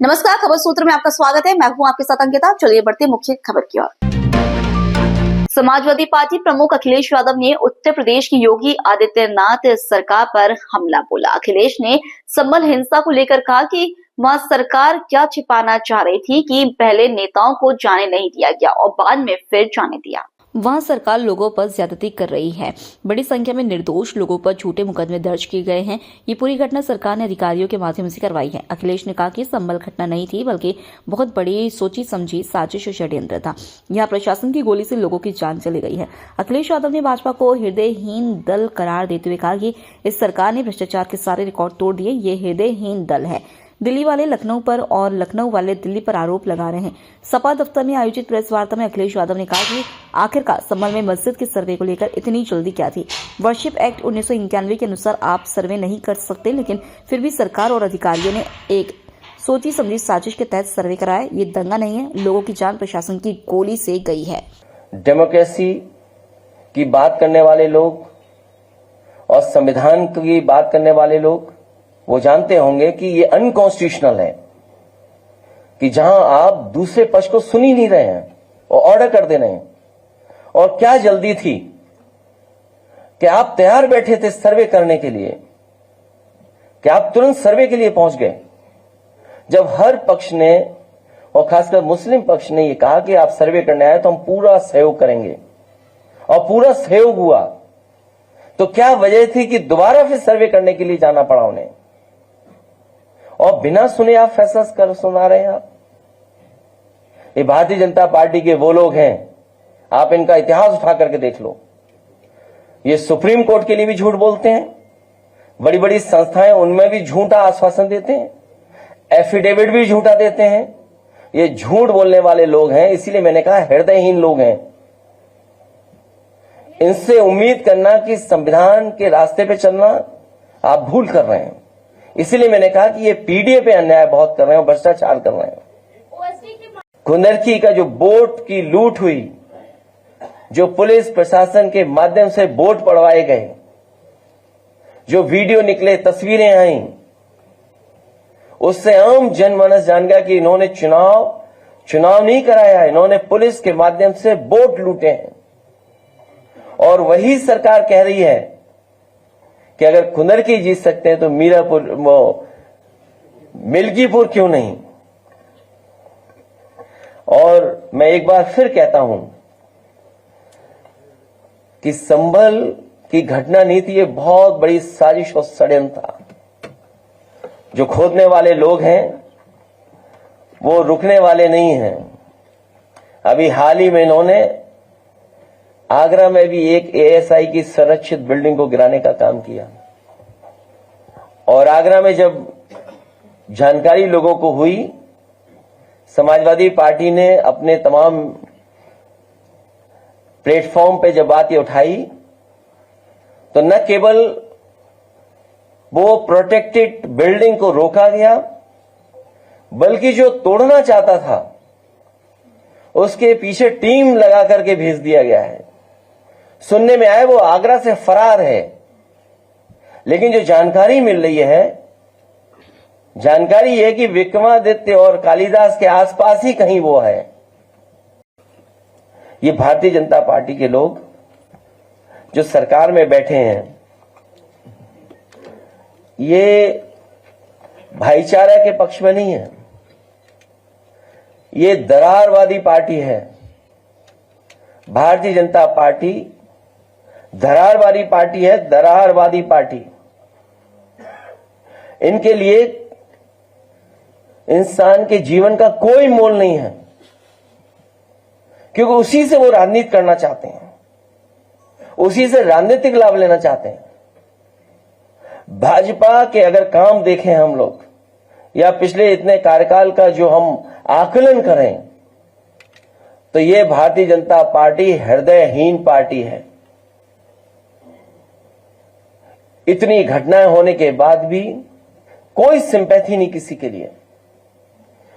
नमस्कार, खबर सूत्र में आपका स्वागत है। मैं हूं आपके साथ अंकिता। चलिए बढ़ते मुख्य खबर की ओर। समाजवादी पार्टी प्रमुख अखिलेश यादव ने उत्तर प्रदेश की योगी आदित्यनाथ सरकार पर हमला बोला। अखिलेश ने संभल हिंसा को लेकर कहा कि वह सरकार क्या छिपाना चाह रही थी कि पहले नेताओं को जाने नहीं दिया गया और बाद में फिर जाने दिया। वहाँ सरकार लोगों पर ज्यादती कर रही है। बड़ी संख्या में निर्दोष लोगों पर झूठे मुकदमे दर्ज किए गए हैं। ये पूरी घटना सरकार ने अधिकारियों के माध्यम से करवाई है। अखिलेश ने कहा कि संभल घटना नहीं थी, बल्कि बहुत बड़ी सोची समझी साजिश और षड्यंत्र था। यहाँ प्रशासन की गोली से लोगों की जान चली गई है। अखिलेश यादव ने भाजपा को हृदयहीन दल करार देते हुए कहा कि इस सरकार ने भ्रष्टाचार के सारे रिकॉर्ड तोड़ दिए। ये हृदयहीन दल है। दिल्ली वाले लखनऊ पर और लखनऊ वाले दिल्ली पर आरोप लगा रहे हैं। सपा दफ्तर में आयोजित प्रेस वार्ता में अखिलेश यादव ने कहा कि आखिरकार संभल में मस्जिद के सर्वे को लेकर इतनी जल्दी क्या थी। वर्शिप एक्ट 1991 के अनुसार आप सर्वे नहीं कर सकते, लेकिन फिर भी सरकार और अधिकारियों ने एक सोची समझी साजिश के तहत सर्वे कराया। ये दंगा नहीं है, लोगों की जान प्रशासन की गोली से गई है। डेमोक्रेसी की बात करने वाले लोग और संविधान की बात करने वाले लोग वो जानते होंगे कि ये अनकॉन्स्टिट्यूशनल है कि जहां आप दूसरे पक्ष को सुन ही नहीं रहे हैं और ऑर्डर कर दे रहे हैं। और क्या जल्दी थी कि आप तैयार बैठे थे सर्वे करने के लिए, कि आप तुरंत सर्वे के लिए पहुंच गए, जब हर पक्ष ने और खासकर मुस्लिम पक्ष ने ये कहा कि आप सर्वे करने आए तो हम पूरा सहयोग करेंगे, और पूरा सहयोग हुआ। तो क्या वजह थी कि दोबारा फिर सर्वे करने के लिए जाना पड़ा उन्हें, और बिना सुने आप फैसला कर सुना रहे हैं। आप ये भारतीय जनता पार्टी के वो लोग हैं, आप इनका इतिहास उठा करके देख लो। ये सुप्रीम कोर्ट के लिए भी झूठ बोलते हैं, बड़ी बड़ी संस्थाएं उनमें भी झूठा आश्वासन देते हैं, एफिडेविट भी झूठा देते हैं। ये झूठ बोलने वाले लोग हैं, इसीलिए मैंने कहा हृदयहीन लोग हैं। इनसे उम्मीद करना कि संविधान के रास्ते पे चलना आप भूल कर रहे हैं। इसीलिए मैंने कहा कि ये पीडीए पे अन्याय बहुत कर रहे हैं, भ्रष्टाचार कर रहे हैं। कुंदरकी का जो वोट की लूट हुई, जो पुलिस प्रशासन के माध्यम से वोट पड़वाए गए, जो वीडियो निकले, तस्वीरें आई, उससे आम जनमानस जान गया कि इन्होंने चुनाव नहीं कराया, इन्होंने पुलिस के माध्यम से वोट लूटे हैं। और वही सरकार कह रही है कि अगर कुंदरकी जीत सकते हैं तो मीरापुर मिल्कीपुर क्यों नहीं। और मैं एक बार फिर कहता हूं कि संभल की घटना नहीं थी, ये बहुत बड़ी साजिश और षड्यंत्र था। जो खोदने वाले लोग हैं वो रुकने वाले नहीं हैं। अभी हाल ही में इन्होंने आगरा में भी एक एएसआई की संरक्षित बिल्डिंग को गिराने का काम किया, और आगरा में जब जानकारी लोगों को हुई, समाजवादी पार्टी ने अपने तमाम प्लेटफॉर्म पे जब बात ये उठाई, तो न केवल वो प्रोटेक्टेड बिल्डिंग को रोका गया, बल्कि जो तोड़ना चाहता था उसके पीछे टीम लगा करके भेज दिया गया है। सुनने में आया वो आगरा से फरार है, लेकिन जो जानकारी मिल रही है, जानकारी है कि विक्रमादित्य और कालिदास के आसपास ही कहीं वो है। ये भारतीय जनता पार्टी के लोग जो सरकार में बैठे हैं, ये भाईचारा के पक्ष में नहीं है, ये दरारवादी पार्टी है। भारतीय जनता पार्टी दरारवादी पार्टी है, दरारवादी पार्टी। इनके लिए इंसान के जीवन का कोई मोल नहीं है, क्योंकि उसी से वो राजनीति करना चाहते हैं, उसी से राजनीतिक लाभ लेना चाहते हैं। भाजपा के अगर काम देखें हम लोग, या पिछले इतने कार्यकाल का जो हम आकलन करें, तो ये भारतीय जनता पार्टी हृदयहीन पार्टी है। इतनी घटनाएं होने के बाद भी कोई सिंपैथी नहीं किसी के लिए।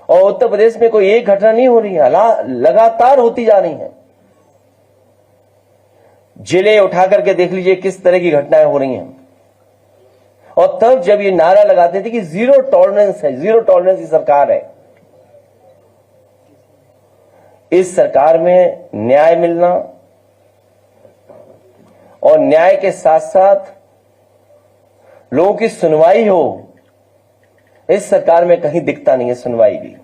और उत्तर प्रदेश में कोई एक घटना नहीं हो रही है, लगातार होती जा रही है। जिले उठा करके देख लीजिए किस तरह की घटनाएं हो रही हैं। और तब जब ये नारा लगाते थे कि जीरो टॉलरेंस है, जीरो टॉलरेंस की सरकार है, इस सरकार में न्याय मिलना और न्याय के साथ साथ लोगों की सुनवाई हो, इस सरकार में कहीं दिखता नहीं है सुनवाई भी।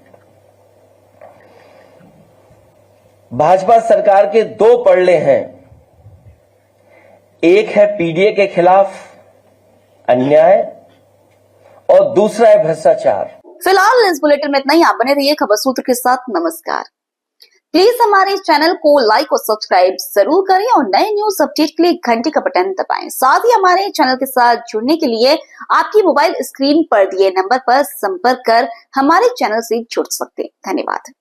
भाजपा सरकार के दो पड़ले हैं, एक है पीडीए के खिलाफ अन्याय और दूसरा है भ्रष्टाचार। फिलहाल इस बुलेटिन में इतना ही। आप बने रहिए खबर सूत्र के साथ। नमस्कार। प्लीज हमारे चैनल को लाइक और सब्सक्राइब जरूर करें और नए न्यूज अपडेट के लिए घंटी का बटन दबाएं। साथ ही हमारे चैनल के साथ जुड़ने के लिए आपकी मोबाइल स्क्रीन पर दिए नंबर पर संपर्क कर हमारे चैनल से जुड़ सकते हैं। धन्यवाद।